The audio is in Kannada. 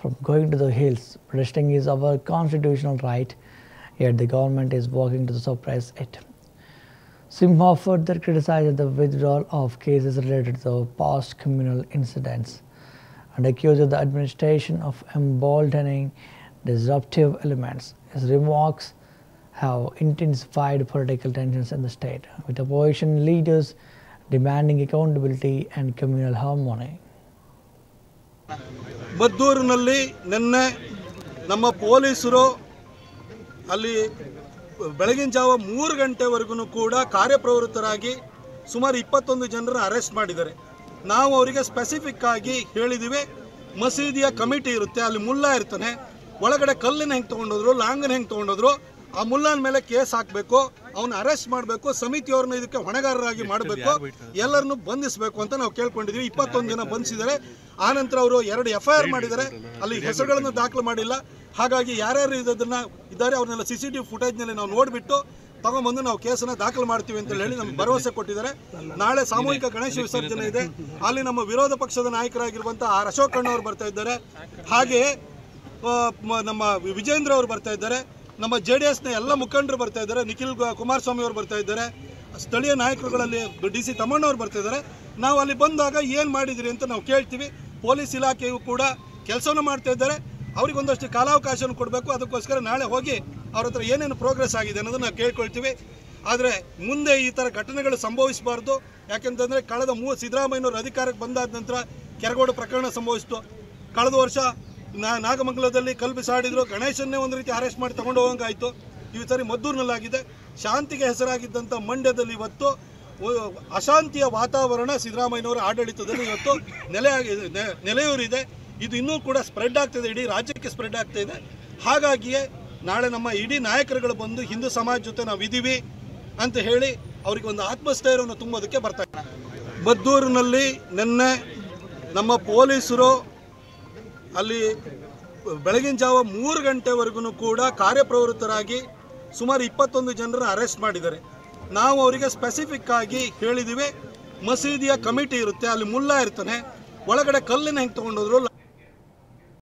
from going to the hills. Protesting is our constitutional right, yet the government is working to suppress it. Simha further criticized the withdrawal of cases related to past communal incidents and accused the administration of emboldening disruptive elements. His remarks have intensified political tensions in the state, with opposition leaders demanding accountability and communal harmony. ಮದ್ದೂರಿನಲ್ಲಿ ನಿನ್ನೆ ನಮ್ಮ ಪೊಲೀಸರು ಅಲ್ಲಿ ಬೆಳಗಿನ ಜಾವ 3 ಗಂಟೆವರೆಗೂ ಕೂಡ ಕಾರ್ಯಪ್ರವೃತ್ತರಾಗಿ ಸುಮಾರು 21 ಜನರನ್ನು ಅರೆಸ್ಟ್ ಮಾಡಿದ್ದಾರೆ. ನಾವು ಅವರಿಗೆ ಸ್ಪೆಸಿಫಿಕ್ ಆಗಿ ಹೇಳಿದಿವಿ, ಮಸೀದಿಯ ಕಮಿಟಿ ಇರುತ್ತೆ, ಅಲ್ಲಿ ಮುಲ್ಲಾ ಇರ್ತಾನೆ, ಒಳಗಡೆ ಕಲ್ಲಿನ ಹೆಂಗೆ ತೊಗೊಂಡೋದ್ರು, ಲಾಂಗನ ಹೆಂಗೆ ತೊಗೊಂಡೋದ್ರು, ಆ ಮುಲ್ಲಾನ ಮೇಲೆ ಕೇಸ್ ಹಾಕಬೇಕು, ಅವನ್ನ ಅರೆಸ್ಟ್ ಮಾಡಬೇಕು, ಸಮಿತಿಯವ್ರನ್ನ ಇದಕ್ಕೆ ಹೊಣೆಗಾರರಾಗಿ ಮಾಡಬೇಕು, ಎಲ್ಲರನ್ನು ಬಂಧಿಸಬೇಕು ಅಂತ ನಾವು ಕೇಳ್ಕೊಂಡಿದ್ದೀವಿ. 21 ಜನ ಬಂಧಿಸಿದ್ದಾರೆ. ಆನಂತರ ಅವರು 2 FIR ಮಾಡಿದ್ದಾರೆ, ಅಲ್ಲಿ ಹೆಸರುಗಳನ್ನು ದಾಖಲು ಮಾಡಿಲ್ಲ. ಹಾಗಾಗಿ ಯಾರ್ಯಾರು ಇದ್ದಾರೆ ಅವ್ರನ್ನೆಲ್ಲ CCTV ಫುಟೇಜ್ನಲ್ಲಿ ನಾವು ನೋಡಿಬಿಟ್ಟು ತಗೊಂಡ್ಬಂದು ನಾವು ಕೇಸನ್ನು ದಾಖಲು ಮಾಡ್ತೀವಿ ಅಂತ ಹೇಳಿ ನಮ್ಗೆ ಭರವಸೆ ಕೊಟ್ಟಿದ್ದಾರೆ. ನಾಳೆ ಸಾಮೂಹಿಕ ಗಣೇಶ ವಿಸರ್ಜನೆ ಇದೆ. ಅಲ್ಲಿ ನಮ್ಮ ವಿರೋಧ ಪಕ್ಷದ ನಾಯಕರಾಗಿರುವಂಥ ಅಶೋಕ್ ಅಣ್ಣವರು ಬರ್ತಾ ಇದ್ದಾರೆ, ಹಾಗೆ ನಮ್ಮ ವಿಜೇಂದ್ರ ಅವರು ಬರ್ತಾ ಇದ್ದಾರೆ, ನಮ್ಮ JDSನ ಎಲ್ಲ ಮುಖಂಡರು ಬರ್ತಾ ಇದ್ದಾರೆ, ನಿಖಿಲ್ ಕುಮಾರಸ್ವಾಮಿ ಅವರು ಬರ್ತಾ ಇದ್ದಾರೆ, ಸ್ಥಳೀಯ ನಾಯಕರುಗಳಲ್ಲಿ DC ತಮ್ಮಣ್ಣವ್ರು ಬರ್ತಾ ಇದ್ದಾರೆ. ನಾವು ಅಲ್ಲಿ ಬಂದಾಗ ಏನು ಮಾಡಿದಿರಿ ಅಂತ ನಾವು ಕೇಳ್ತೀವಿ. ಪೊಲೀಸ್ ಇಲಾಖೆಯು ಕೂಡ ಕೆಲಸವನ್ನು ಮಾಡ್ತಾ ಇದ್ದಾರೆ, ಅವ್ರಿಗೆ ಒಂದಷ್ಟು ಕಾಲಾವಕಾಶವನ್ನು ಕೊಡಬೇಕು. ಅದಕ್ಕೋಸ್ಕರ ನಾಳೆ ಹೋಗಿ ಅವ್ರ ಹತ್ರ ಏನೇನು ಪ್ರೋಗ್ರೆಸ್ ಆಗಿದೆ ಅನ್ನೋದನ್ನು ನಾವು ಕೇಳ್ಕೊಳ್ತೀವಿ. ಆದರೆ ಮುಂದೆ ಈ ಥರ ಘಟನೆಗಳು ಸಂಭವಿಸಬಾರ್ದು. ಯಾಕೆಂತಂದರೆ ಕಳೆದ ಸಿದ್ದರಾಮಯ್ಯನವರು ಅಧಿಕಾರಕ್ಕೆ ಬಂದಾದ ನಂತರ ಕೆರಗೋಡು ಪ್ರಕರಣ ಸಂಭವಿಸಿತು. ಕಳೆದ ವರ್ಷ ನಾಗಮಂಗಲದಲ್ಲಿ ಕಲ್ಲು ಬಿಸಾಡಿದ್ರು, ಗಣೇಶನ್ನೇ ಒಂದು ರೀತಿ ಅರೆಸ್ಟ್ ಮಾಡಿ ತಗೊಂಡು ಹೋಗಂಗಾಯಿತು. ಈ ಸರಿ ಮದ್ದೂರಿನಲ್ಲಾಗಿದೆ. ಶಾಂತಿಗೆ ಹೆಸರಾಗಿದ್ದಂಥ ಮಂಡ್ಯದಲ್ಲಿ ಇವತ್ತು ಅಶಾಂತಿಯ ವಾತಾವರಣ ಸಿದ್ದರಾಮಯ್ಯನವರ ಆಡಳಿತದಲ್ಲಿ ಇವತ್ತು ನೆಲೆಯೂರಿದೆ. ಇದು ಇನ್ನೂ ಕೂಡ ಸ್ಪ್ರೆಡ್ ಆಗ್ತಿದೆ, ಇಡೀ ರಾಜ್ಯಕ್ಕೆ ಸ್ಪ್ರೆಡ್ ಆಗ್ತಾ ಇದೆ. ಹಾಗಾಗಿಯೇ ನಾಳೆ ನಮ್ಮ ಇಡೀ ನಾಯಕರುಗಳು ಬಂದು ಹಿಂದೂ ಸಮಾಜ ಜೊತೆ ನಾವು ಇದ್ದೀವಿ ಅಂತ ಹೇಳಿ ಅವರಿಗೆ ಒಂದು ಆತ್ಮಸ್ಥೈರ್ಯವನ್ನು ತುಂಬೋದಕ್ಕೆ ಬರ್ತಾರೆ. ಮದ್ದೂರಿನಲ್ಲಿ ನಿನ್ನೆ ನಮ್ಮ ಪೊಲೀಸರು ಅಲ್ಲಿ ಬೆಳಗಿನ ಜಾವ 3 ಗಂಟೆವರೆಗೂ ಕೂಡ ಕಾರ್ಯಪ್ರವೃತ್ತರಾಗಿ ಸುಮಾರು 21 ಜನರನ್ನು ಅರೆಸ್ಟ್ ಮಾಡಿದ್ದಾರೆ. ನಾವು ಅವರಿಗೆ ಸ್ಪೆಸಿಫಿಕ್ ಆಗಿ ಹೇಳಿದಿವಿ, ಮಸೀದಿಯ ಕಮಿಟಿ ಇರುತ್ತೆ, ಅಲ್ಲಿ ಮುಲ್ಲಾ ಇರ್ತಾನೆ, ಒಳಗಡೆ ಕಲ್ಲಿನ ಹೆಂಗೆ ತೊಗೊಂಡೋದ್ರು,